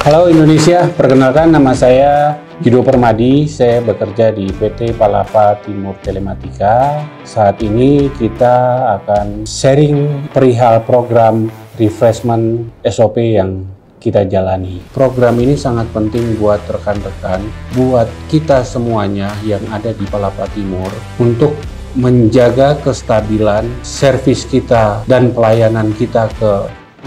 Halo Indonesia, perkenalkan nama saya Yudo Permadi, saya bekerja di PT Palapa Timur Telematika. Saat ini kita akan sharing perihal program refreshment SOP yang kita jalani. Program ini sangat penting buat rekan-rekan, buat kita semuanya yang ada di Palapa Timur untuk menjaga kestabilan servis kita dan pelayanan kita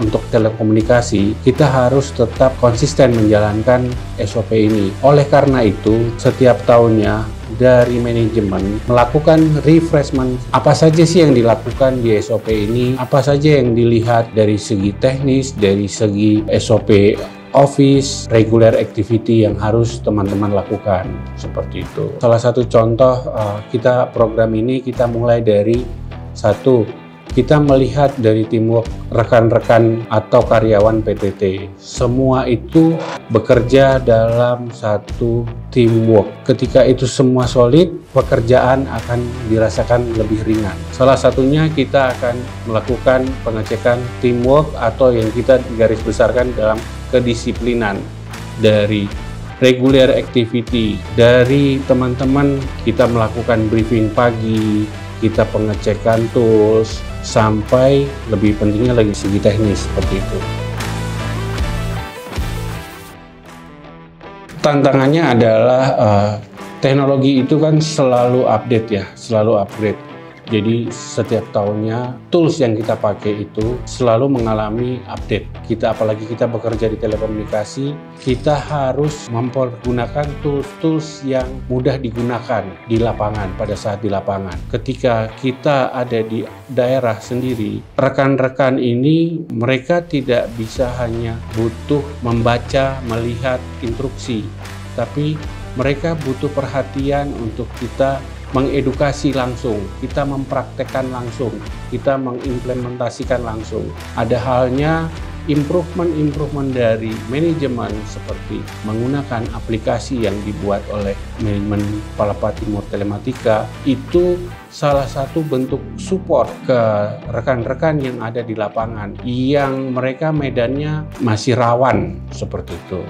untuk telekomunikasi. Kita harus tetap konsisten menjalankan SOP ini. Oleh karena itu, setiap tahunnya dari manajemen melakukan refreshment. Apa saja sih yang dilakukan di SOP ini? Apa saja yang dilihat dari segi teknis, dari segi SOP Office, regular activity yang harus teman-teman lakukan, seperti itu. Salah satu contoh program ini kita mulai dari kita melihat dari teamwork rekan-rekan atau karyawan PTT. Semua itu bekerja dalam satu teamwork. Ketika itu semua solid, pekerjaan akan dirasakan lebih ringan. Salah satunya kita akan melakukan pengecekan teamwork atau yang kita garis besarkan dalam kedisiplinan dari regular activity. Dari teman-teman kita melakukan briefing pagi, kita pengecekan tools, sampai lebih pentingnya lagi segi teknis seperti itu. Tantangannya adalah teknologi itu kan selalu update ya, selalu upgrade. Jadi setiap tahunnya tools yang kita pakai itu selalu mengalami update. Apalagi kita bekerja di telekomunikasi, kita harus mempergunakan tools yang mudah digunakan di lapangan pada saat di lapangan. Ketika kita ada di daerah sendiri, rekan-rekan ini mereka tidak bisa hanya butuh membaca, melihat instruksi, tapi mereka butuh perhatian untuk kita mengedukasi langsung, kita mempraktekkan langsung, kita mengimplementasikan langsung. Ada halnya improvement dari manajemen seperti menggunakan aplikasi yang dibuat oleh manajemen Palapa Timur Telematika. Itu salah satu bentuk support ke rekan-rekan yang ada di lapangan, yang mereka medannya masih rawan seperti itu.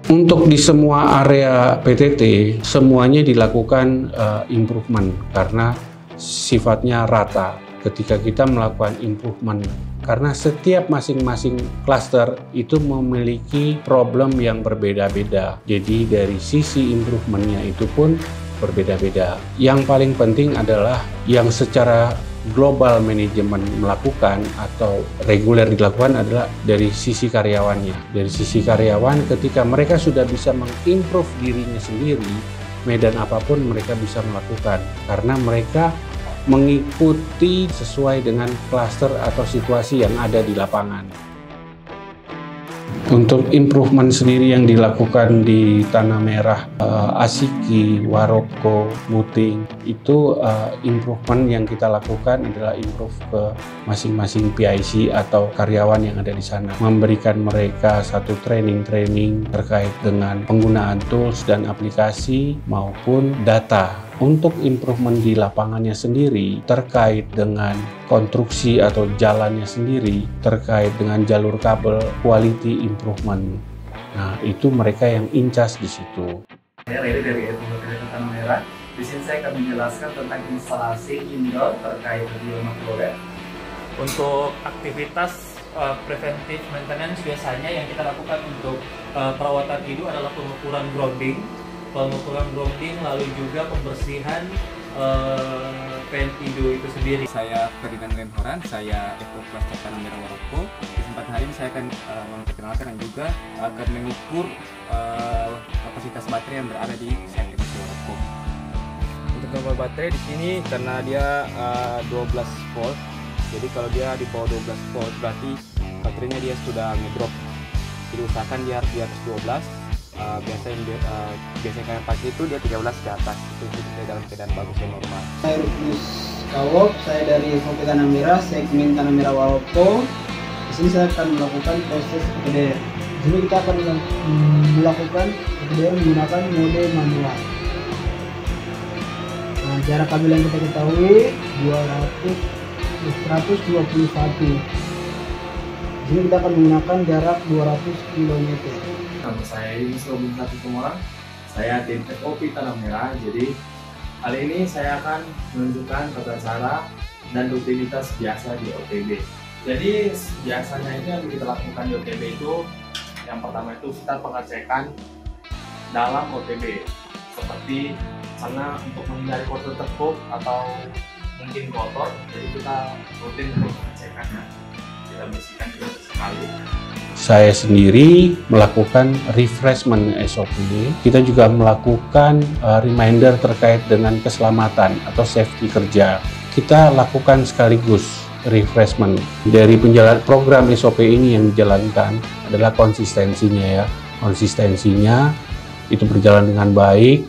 Untuk di semua area PTT, semuanya dilakukan improvement karena sifatnya rata. Ketika kita melakukan improvement, karena setiap masing-masing cluster itu memiliki problem yang berbeda-beda. Jadi dari sisi improvementnya itu pun berbeda-beda. Yang paling penting adalah yang secara global manajemen melakukan atau reguler dilakukan adalah dari sisi karyawannya. Dari sisi karyawan, ketika mereka sudah bisa mengimprove dirinya sendiri, medan apapun mereka bisa melakukan karena mereka mengikuti sesuai dengan klaster atau situasi yang ada di lapangan. Untuk improvement sendiri yang dilakukan di Tanah Merah, Asiki, Waroko, Muting, itu improvement yang kita lakukan adalah improve ke masing-masing PIC atau karyawan yang ada di sana. Memberikan mereka satu training terkait dengan penggunaan tools dan aplikasi maupun data. Untuk improvement di lapangannya sendiri, terkait dengan konstruksi atau jalannya sendiri, terkait dengan jalur kabel, quality improvement. Nah, itu mereka yang incas di situ. Saya Riri dari Pembelian Tanah Merah. Di sini saya akan menjelaskan tentang instalasi indoor terkait radio makrolet. Untuk aktivitas preventive maintenance biasanya yang kita lakukan untuk perawatan itu adalah pengukuran grounding, lalu juga pembersihan PNIDO itu sendiri. Saya Ferdinand Remhoran, saya Ekor Cluster Tanah Merah Waroko. Di kesempatan hari ini saya akan memperkenalkan dan juga akan mengukur kapasitas baterai yang berada di site Waroko. Untuk nomor baterai di sini karena dia 12 volt, jadi kalau dia di bawah 12 volt berarti baterainya dia sudah ngedrop. Jadi usahakan dia harus di atas 12. Biasanya kalian pakai itu dia 13 ke atas, itu dalam keadaan bagus dan normal. Saya Rufus Kawok, saya dari VP Tanah Merah, segmen Tanah Merah Waroko. Di sini saya akan melakukan proses PDR. Di sini kita akan melakukan PDR menggunakan mode manual. Nah, jarak kabel yang kita ketahui 121. Di sini kita akan menggunakan jarak 200 km. Nama saya Yunus Robin Satu Semarang. Saya tim FOP Tanah Merah. Jadi kali ini saya akan menunjukkan tata cara dan rutinitas biasa di OTB. Jadi biasanya itu yang kita lakukan di OTB itu, yang pertama itu kita pengecekan dalam OTB, seperti karena untuk menghindari kotor tekuk atau mungkin kotor, jadi kita rutin untuk pengecekannya. Kita bersihkan juga sekali. Saya sendiri melakukan refreshment SOP. Kita juga melakukan reminder terkait dengan keselamatan atau safety kerja. Kita lakukan sekaligus refreshment. Dari penjalan program SOP ini yang dijalankan adalah konsistensinya ya. Konsistensinya itu berjalan dengan baik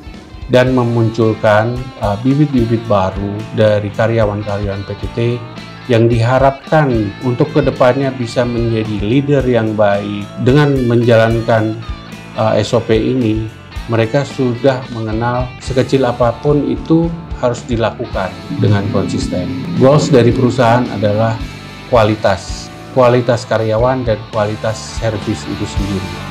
dan memunculkan bibit-bibit baru dari karyawan-karyawan PTT yang diharapkan untuk kedepannya bisa menjadi leader yang baik. Dengan menjalankan SOP ini, mereka sudah mengenal sekecil apapun itu harus dilakukan dengan konsisten. Goals dari perusahaan adalah kualitas karyawan dan kualitas servis itu sendiri.